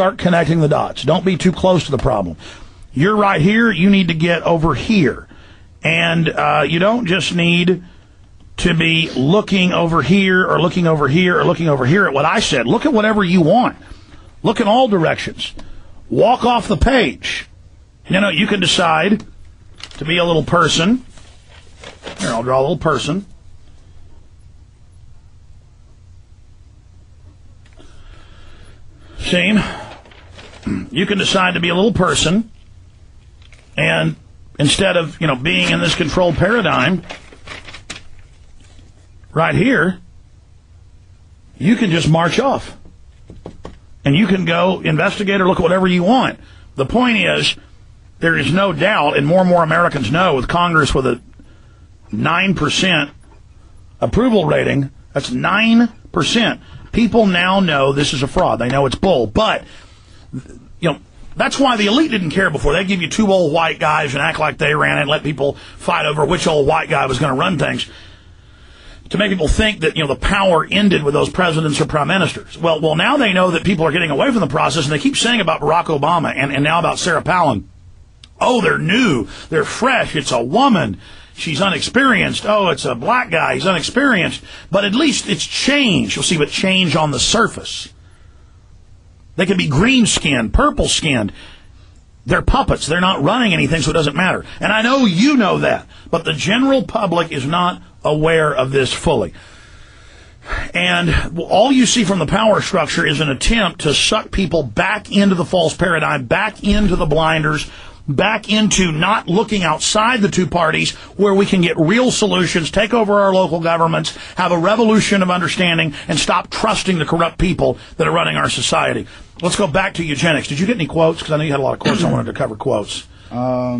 start connecting the dots. Don't be too close to the problem. You're right here. You need to get over here. And you don't just need to be looking over here or looking over here or looking over here at what I said. Look at whatever you want. Look in all directions. Walk off the page. You can decide to be a little person. Here, I'll draw a little person. See? You can decide to be a little person, and instead of, being in this controlled paradigm right here, you can just march off. And you can go investigate or look at whatever you want. The point is, there is no doubt, and more Americans know, with Congress with a 9% approval rating, that's 9%. People now know this is a fraud. They know it's bull. But, that's why the elite didn't care before. They'd give you two old white guys and act like they ran it and let people fight over which old white guy was going to run things, to make people think that, the power ended with those presidents or prime ministers. Well, now they know that people are getting away from the process, and they keep saying about Barack Obama and now about Sarah Palin, oh, they're new, they're fresh, it's a woman, she's unexperienced, oh, it's a black guy, he's unexperienced, but at least it's change. You'll see what change on the surface. They can be green-skinned, purple-skinned. They're puppets. They're not running anything, so it doesn't matter. And I know you know that, but the general public is not aware of this fully. And all you see from the power structure is an attempt to suck people back into the false paradigm, back into the blinders, back into not looking outside the two parties where we can get real solutions, take over our local governments, have a revolution of understanding, and stop trusting the corrupt people that are running our society. Let's go back to eugenics. Did you get any quotes? Because I know you had a lot of quotes. I wanted to cover quotes. I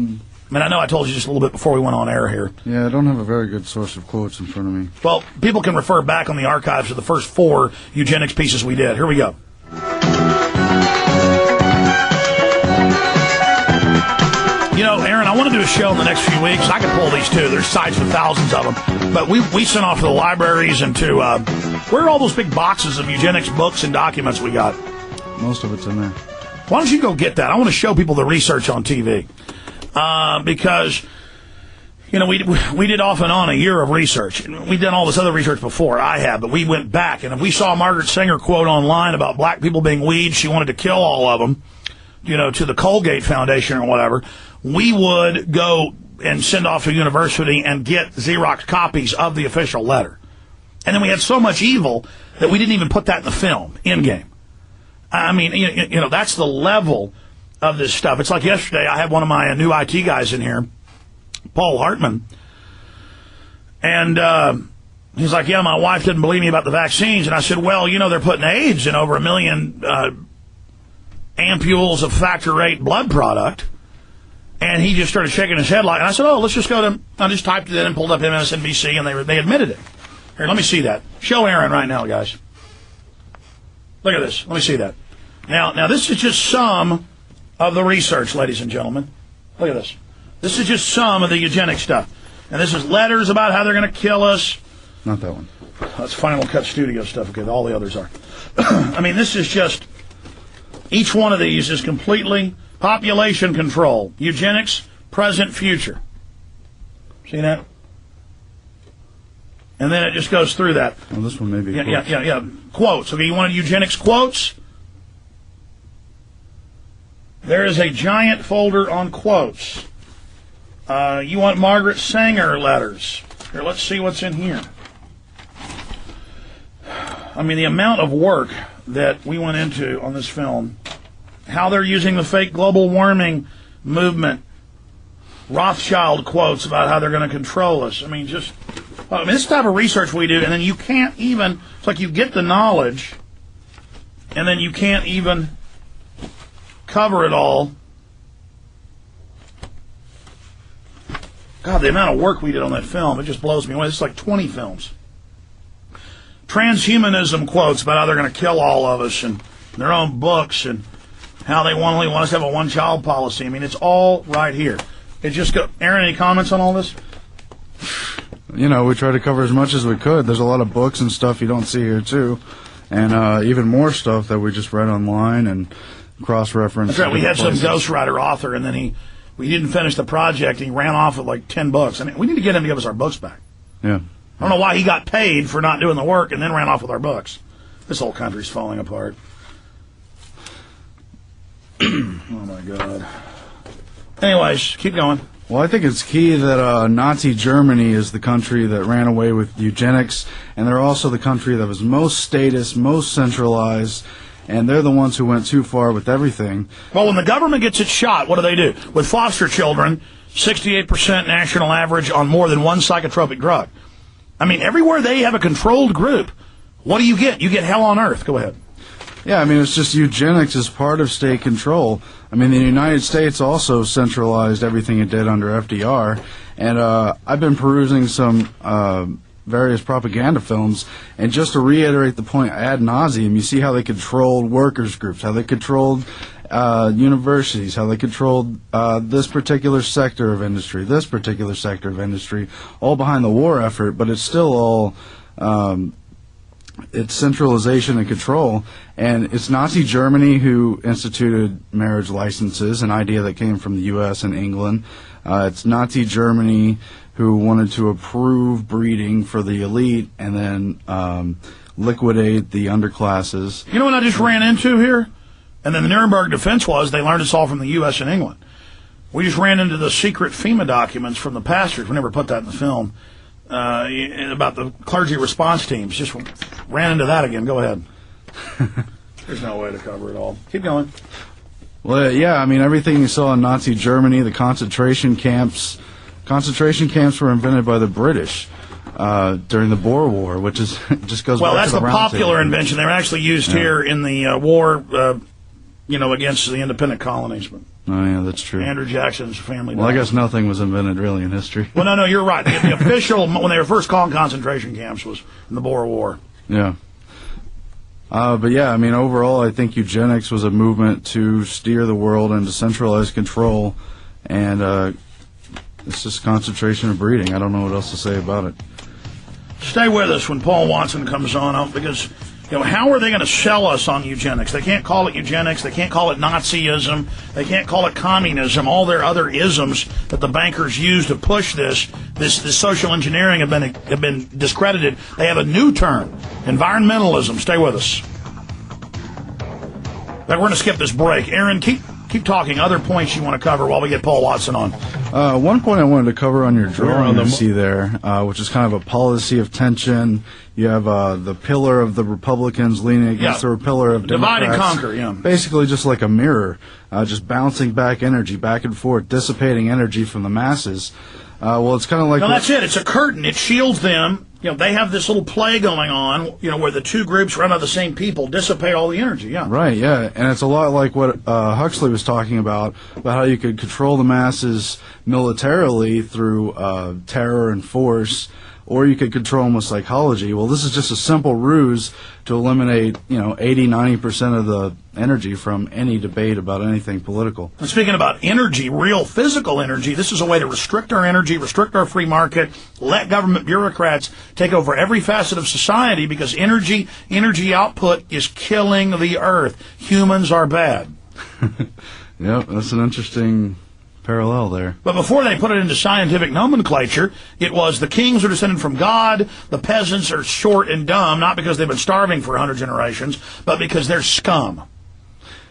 know I told you just a little bit before we went on air here. Yeah, I don't have a very good source of quotes in front of me. Well, people can refer back on the archives to the first 4 eugenics pieces we did. Here we go. Aaron, I want to do a show in the next few weeks. I could pull these too. There's sites with thousands of them. But we sent off to the libraries and to, where are all those big boxes of eugenics books and documents we got? Most of it's in there. Why don't you go get that? I want to show people the research on TV. Because, we did off and on a year of research. We've done all this other research before. I have, but we went back. And if we saw Margaret Sanger quote online about black people being weeds, she wanted to kill all of them, to the Colgate Foundation or whatever, we would go and send off to a university and get Xerox copies of the official letter. And then we had so much evil that we didn't even put that in the film, in game. I mean, that's the level of this stuff. It's like yesterday, I had one of my new IT guys in here, Paul Hartman, and he's like, yeah, my wife didn't believe me about the vaccines. And I said, well, they're putting AIDS in over 1 million ampules of factor VIII blood product. And he just started shaking his head and I said, let's just go to, I just typed it in and pulled up MSNBC, and they admitted it. Here, let me see that. Show Aaron right now, guys. Look at this. Let me see that. Now this is just some of the research, ladies and gentlemen. Look at this. This is just some of the eugenic stuff. And this is letters about how they're going to kill us. Not that one. That's Final Cut Studio stuff. Okay, all the others are. I mean, this is just, each one of these is completely population control, eugenics, present, future. See that? And then it just goes through that. Well, this one may be yeah. Quotes. Okay, you wanted eugenics quotes? There is a giant folder on quotes. You want Margaret Sanger letters. Here, let's see what's in here. I mean, the amount of work that we went into on this film, how they're using the fake global warming movement, Rothschild quotes about how they're going to control us. I mean, this type of research we do, and then you can't even, it's like you get the knowledge, and then you can't even cover it all. God, the amount of work we did on that film, it just blows me away. It's like 20 films. Transhumanism quotes about how they're going to kill all of us, and their own books, and how they only want us to have a one-child policy. I mean, it's all right here. It just go. Aaron, any comments on all this? We try to cover as much as we could. There's a lot of books and stuff you don't see here, too. And even more stuff that we just read online and cross-reference. That's right. We had some ghostwriter author, and then we didn't finish the project, and he ran off with like 10 books. And we need to get him to give us our books back. Yeah. I don't know why he got paid for not doing the work and then ran off with our books. This whole country's falling apart. Oh, my God. Anyways, keep going. Well, I think it's key that Nazi Germany is the country that ran away with eugenics, and they're also the country that was most statist, most centralized, and they're the ones who went too far with everything. Well, when the government gets its shot, what do? With foster children, 68% national average on more than one psychotropic drug. I mean, everywhere they have a controlled group, what do you get? You get hell on earth. Go ahead. Yeah, I mean, it's just eugenics is part of state control. I mean, the United States also centralized everything it did under FDR, and I've been perusing some various propaganda films, and just to reiterate the point ad nauseum, you see how they controlled workers' groups, how they controlled universities, how they controlled this particular sector of industry, all behind the war effort, but it's still all it's centralization and control. And it's Nazi Germany who instituted marriage licenses, an idea that came from the U.S. and England. It's Nazi Germany who wanted to approve breeding for the elite and then liquidate the underclasses. You know what I just ran into here? And then the Nuremberg defense was they learned it's all from the U.S. and England. We just ran into the secret FEMA documents from the pastors. We never put that in the film. About the clergy response teams. Just ran into that again. Go ahead. There's no way to cover it all. Keep going. Well, yeah, I mean, everything you saw in Nazi Germany, the concentration camps were invented by the British during the Boer War, which is just goes well, back that's to the the popular invention. They were actually used here in the war, against the independent colonies. But oh, yeah, that's true. Andrew Jackson's family. Well, I guess nothing was invented really in history. Well, no, you're right. The official, when they were first calling concentration camps, was in the Boer War. Yeah. But yeah, I mean, overall, I think eugenics was a movement to steer the world into centralized control, and it's just concentration of breeding. I don't know what else to say about it. Stay with us when Paul Watson comes on, because how are they going to sell us on eugenics? They can't call it eugenics. They can't call it Nazism. They can't call it communism. All their other isms that the bankers use to push this social engineering have been discredited. They have a new term, environmentalism. Stay with us. We're going to skip this break. Aaron, keep talking. Other points you want to cover while we get Paul Watson on. One point I wanted to cover on your drawing you see there, which is kind of a policy of tension. You have the pillar of the Republicans leaning against the pillar of Democrats. Divide and conquer, yeah. Basically just like a mirror, just bouncing back energy, back and forth, dissipating energy from the masses. Well, it's kind of like... No, that's it. It's a curtain. It shields them. They have this little play going on, where the two groups run out of the same people, dissipate all the energy, yeah. Right, yeah. And it's a lot like what Huxley was talking about how you could control the masses militarily through terror and force, or you could control them with psychology. Well, this is just a simple ruse to eliminate, 80-90% of the energy from any debate about anything political. And speaking about energy, real physical energy, this is a way to restrict our energy, restrict our free market, let government bureaucrats take over every facet of society, because energy output is killing the earth. Humans are bad. Yep, that's an interesting parallel there. But before they put it into scientific nomenclature, it was the kings are descended from God, the peasants are short and dumb, not because they've been starving for 100 generations, but because they're scum.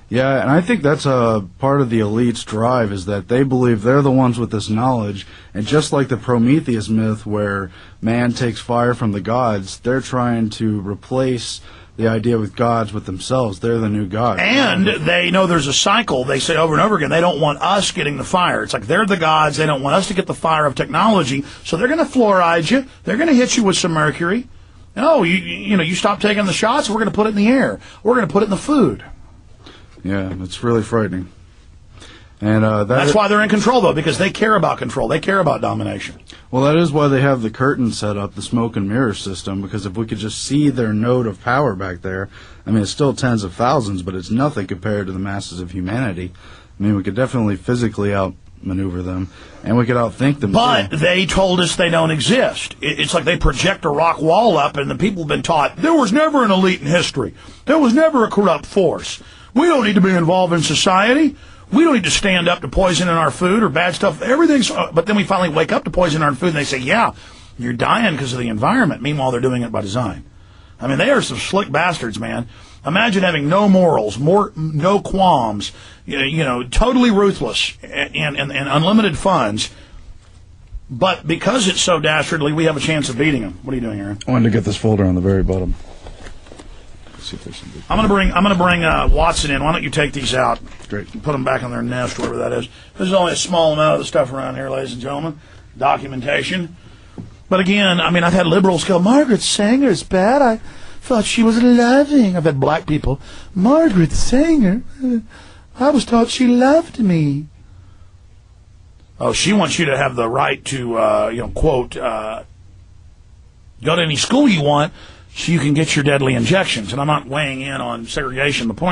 Yeah, and I think that's a part of the elite's drive, is that they believe they're the ones with this knowledge, and just like the Prometheus myth where man takes fire from the gods, they're trying to replace the idea with gods with themselves. They're the new gods. And they know there's a cycle. They say over and over again, they don't want us getting the fire. It's like they're the gods. They don't want us to get the fire of technology. So they're going to fluoride you. They're going to hit you with some mercury. No, you stop taking the shots, we're going to put it in the air. We're going to put it in the food. Yeah, it's really frightening. And that's why they're in control, though, because they care about control. They care about domination. Well, that is why they have the curtain set up, the smoke and mirror system, because if we could just see their node of power back there, I mean, it's still tens of thousands, but it's nothing compared to the masses of humanity. I mean, we could definitely physically outmaneuver them, and we could outthink them. But too. They told us they don't exist. It's like they project a rock wall up, and the people have been taught, there was never an elite in history. There was never a corrupt force. We don't need to be involved in society. We don't need to stand up to poison in our food or bad stuff. Everything's. But then we finally wake up to poison in our food, and they say, yeah, you're dying because of the environment. Meanwhile, they're doing it by design. I mean, they are some slick bastards, man. Imagine having no morals, no qualms, totally ruthless, and unlimited funds. But because it's so dastardly, we have a chance of beating them. What are you doing, Aaron? I wanted to get this folder on the very bottom. Let's see if there's some good. I'm gonna bring Watson in. Why don't you take these out? Great. Put them back on their nest, wherever that is. There's only a small amount of the stuff around here, ladies and gentlemen. Documentation. But again, I mean, I've had liberals go, Margaret Sanger's bad. I thought she was loving. I've had black people, Margaret Sanger. I was taught she loved me. Oh, she wants you to have the right to, quote, go to any school you want so you can get your deadly injections. And I'm not weighing in on segregation. The point